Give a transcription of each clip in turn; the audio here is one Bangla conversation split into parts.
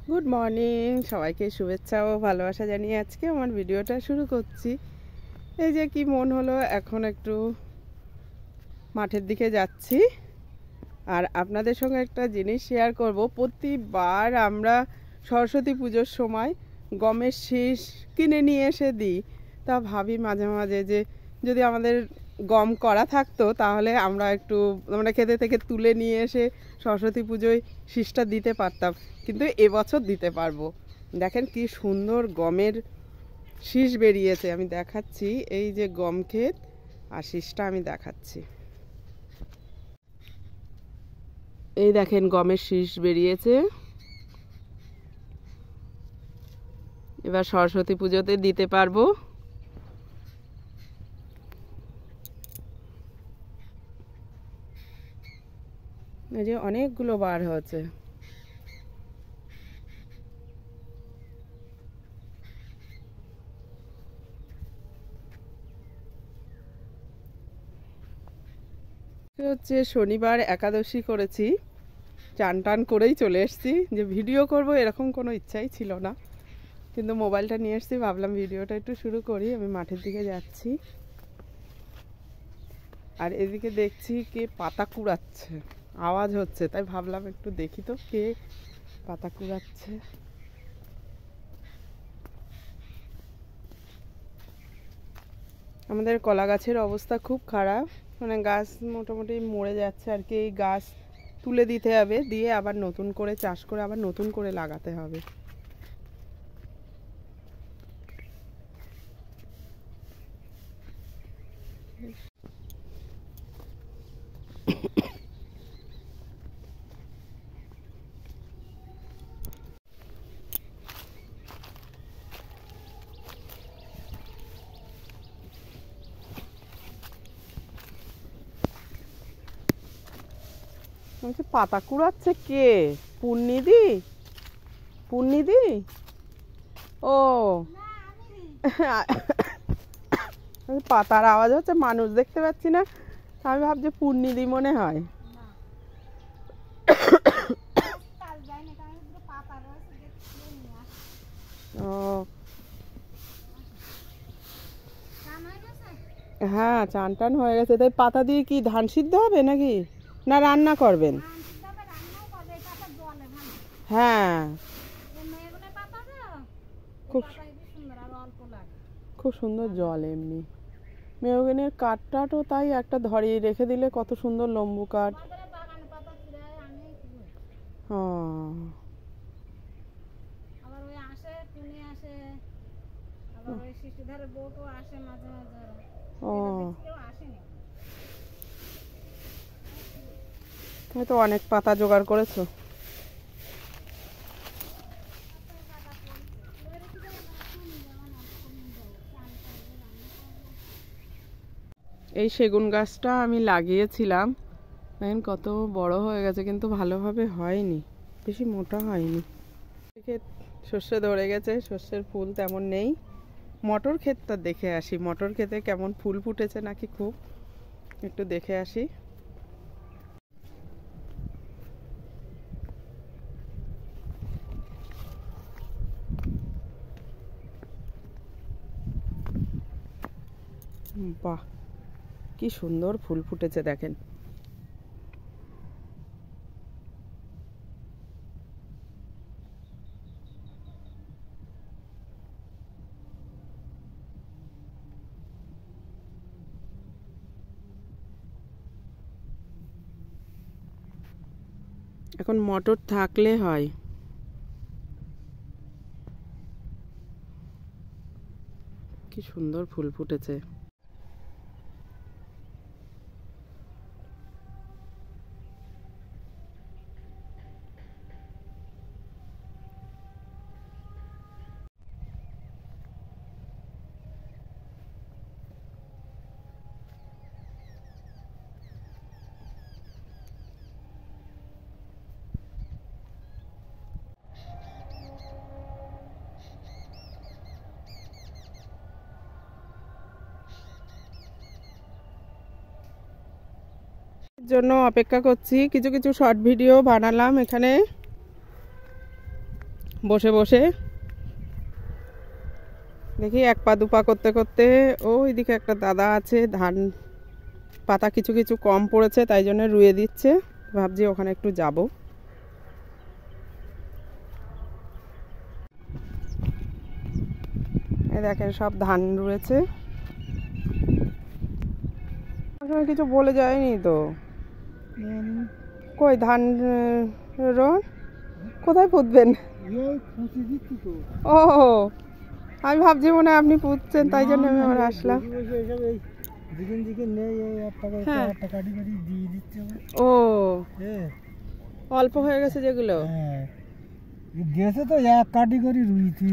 গুড মর্নিং, সবাইকে শুভেচ্ছা ও ভালোবাসা জানিয়ে আজকে আমার ভিডিওটা শুরু করছি। এই যে কি মন হলো, এখন একটু মাঠের দিকে যাচ্ছি আর আপনাদের সঙ্গে একটা জিনিস শেয়ার করব। প্রতিবার আমরা সরস্বতী পুজোর সময় গমের শীষ কিনে নিয়ে এসে দিই। তা ভাবি মাঝে মাঝে যে যদি আমাদের গম করা থাকতো তাহলে আমরা ক্ষেতে থেকে তুলে নিয়ে এসে সরস্বতী পুজোয় শীষটা দিতে পারতাম, কিন্তু এবছর দিতে পারবো। দেখেন কি সুন্দর গমের শীষ বেরিয়েছে, আমি দেখাচ্ছি। এই যে গম ক্ষেত আর শীষটা আমি দেখাচ্ছি। এই দেখেন গমের শীষ বেরিয়েছে। এবার সরস্বতী পুজোতে দিতে পারবো। এই যে অনেকগুলো বার হয়েছে। হচ্ছে শনিবার একাদশী করেছি, চান টান করেই চলে এসেছি। যে ভিডিও করব এরকম কোনো ইচ্ছাই ছিল না, কিন্তু মোবাইলটা নিয়ে এসেছি, ভাবলাম ভিডিওটা একটু শুরু করি। আমি মাঠের দিকে যাচ্ছি আর এদিকে দেখছি কে পাতা কুড়াচ্ছে, আওয়াজ হচ্ছে, তাই ভাবলাম একটু দেখি তো কে পাতা কুড়াচ্ছে। আমাদের কলা গাছের অবস্থা খুব খারাপ, মানে গাছ মোটামুটি মরে যাচ্ছে আর কি। এই গাছ তুলে দিতে হবে, দিয়ে আবার নতুন করে চাষ করে আবার নতুন করে লাগাতে হবে। পাতা কুড়াচ্ছে কে? পূর্ণিদি? পূর্ণিদি? ও পাতার আওয়াজ হচ্ছে, মানুষ দেখতে পাচ্ছি না, আমি ভাবছি পূর্ণিদি মনে হয়। ও হ্যাঁ, চান টান হয়ে গেছে। তাই পাতা দিয়ে কি ধান সিদ্ধ হবে নাকি, না রান্না করবেন? হ্যাঁ, খুব খুব সুন্দর জল। এমনি মেহগিনির কাঠ টাঠও তাই, একটা ধরিয়ে রেখে দিলে কত সুন্দর লম্বু কাঠ। তুমি তো অনেক পাতা জোগাড় করেছো। এই সেগুন গাছটা আমি লাগিয়েছিলাম, এখন কত বড় হয়ে গেছে, কিন্তু ভালোভাবে হয়নি, বেশি মোটা হয়নি। সর্ষে ধরে গেছে, সর্ষের ফুল তেমন নেই। মটর ক্ষেতটা দেখে আসি, মটর ক্ষেতে কেমন ফুল ফুটেছে নাকি, খুব একটু দেখে আসি। বাহ, কি সুন্দর ফুল ফুটেছে দেখেন। এখন মটর থাকলে হয়। কি সুন্দর ফুল ফুটেছে। জন্য অপেক্ষা করছি, কিছু কিছু শর্ট ভিডিও বানালাম এখানে। বসে বসে দেখি এক পা দুপা করতে করতে ওইদিকে একটা দাদা আছে, ধান পাতা কিছু কিছু কম পড়েছে তাই জন্য রুয়ে দিচ্ছে, ভাবছি ওখানে একটু যাব। এই দেখেন সব ধান রুয়েছে, কিছু বলে যায়নি তো। কই ধান রোন কোথায় পুঁতবেন? ও আমি ভাবছি মনে হয় আপনি পুঁতছেন, তাই জন্য আমি আবার আসলাম। ও অল্প হয়ে গেছে যেগুলো গেছে তো এক কাটি করে রুইছি,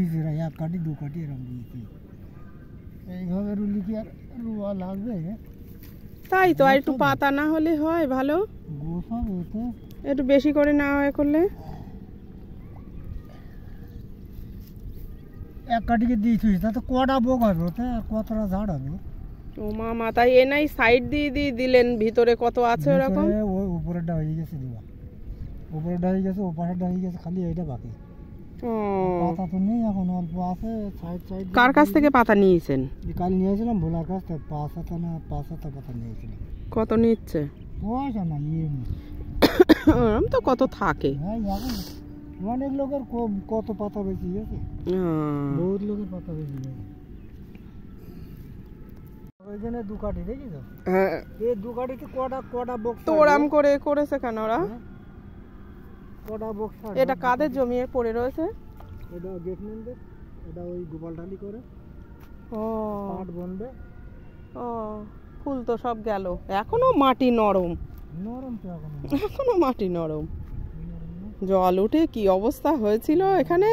এক কাটি দু কাটি এরকম রুইছি। এইভাবে রুলি কি আর রুয়া লাগবে? তাই তো, আর একটু পাতা না হলে হয় ভালো, একটু বেশি করে না হয় করলে। এক কাটিকে দিয়েছিস তাতে কটা বোক হবে, ওতে আর কতটা ঝাড় হবে? ও মামা, তাই এ নাই সাইড দিয়ে দিয়ে দিলেন, ভিতরে কত আছে ওরকম? ওই উপরেরটা হয়ে গেছে দেওয়া, উপরেরটা হয়ে গেছে, ওপাশেরটা হয়ে গেছে, খালি এইটা বাকি। পাতা তো নেই এখন, অল্প আছে সাইড সাইড। কার কাছ থেকে পাতা নিয়েছেন? কাল নিয়েছিলাম ভোলার কাছ থেকে, 5 না 5 পাতা নিয়েছিলাম। কত নিচ্ছে? পয়সা না ইয়ে ওরকম তো কত থাকে। হ্যাঁ এখন অনেক লোকের কত পাতা বেশি গেছে, বহুত লোকের পাতা বেশি গেছে। ওইখানে দু কাটি দেখিস? হ্যাঁ, এই দু কাটিতে কটা কটা বক্স তো ওরম করে করেছে কেন ওরা? কটা বক্স? এটা কাদের জমি পড়ে রয়েছে? এটা গেটম্যানদের, এটা ওই গোপালটালি করে। ও পাট বনবে। ও ফুল তো সব গেল, এখনো মাটি নরম, নরম তো এখনো মাটি নরম। জল উঠে কি অবস্থা হয়েছিল এখানে,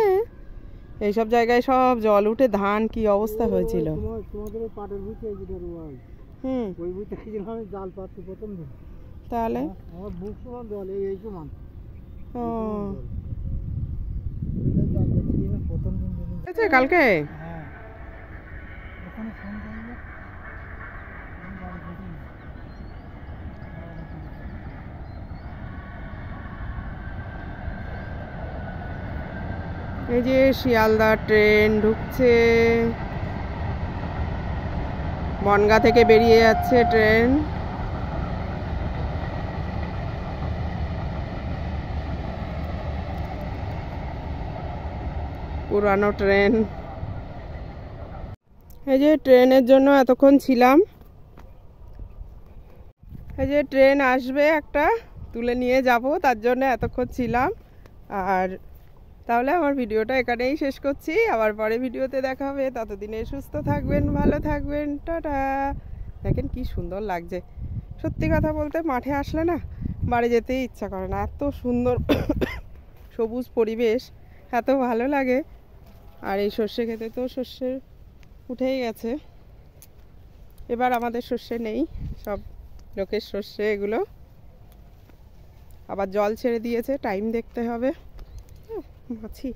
এইসব জায়গায় সব জল উঠে ধান কি অবস্থা হয়েছিল। তোমাদের ওই পাটের বুঝতে যেটা রোয়াই, ওই বুঝতে আমি জাল পাচ্ছি প্রথম দিন, তাহলে আমার বুক সমান জল, এই সমান। ও প্রথম দিন কালকে ওখানে ফোন করলে এই যে শিয়ালদা ট্রেন ঢুকছে, বনগাঁ থেকে বেরিয়ে যাচ্ছে ট্রেন। পুরানো ট্রেন। এই যে ট্রেনের জন্য এতক্ষণ ছিলাম, এই যে ট্রেন আসবে একটা, তুলে নিয়ে যাব, তার জন্য এতক্ষণ ছিলাম। আর তাহলে আমার ভিডিওটা এখানেই শেষ করছি, আবার পরে ভিডিওতে দেখা হবে, ততদিনে সুস্থ থাকবেন, ভালো থাকবেন, টাটা। দেখেন কি সুন্দর লাগছে, সত্যি কথা বলতে মাঠে আসলে না বাড়ি যেতেই ইচ্ছা করে না, এত সুন্দর সবুজ পরিবেশ, এত ভালো লাগে। আর এই সর্ষে খেতে তো সর্ষে উঠেই গেছে, এবার আমাদের সর্ষে নেই, সব লোকের সর্ষে এগুলো। আবার জল ছেড়ে দিয়েছে, টাইম দেখতে হবে। মাছি।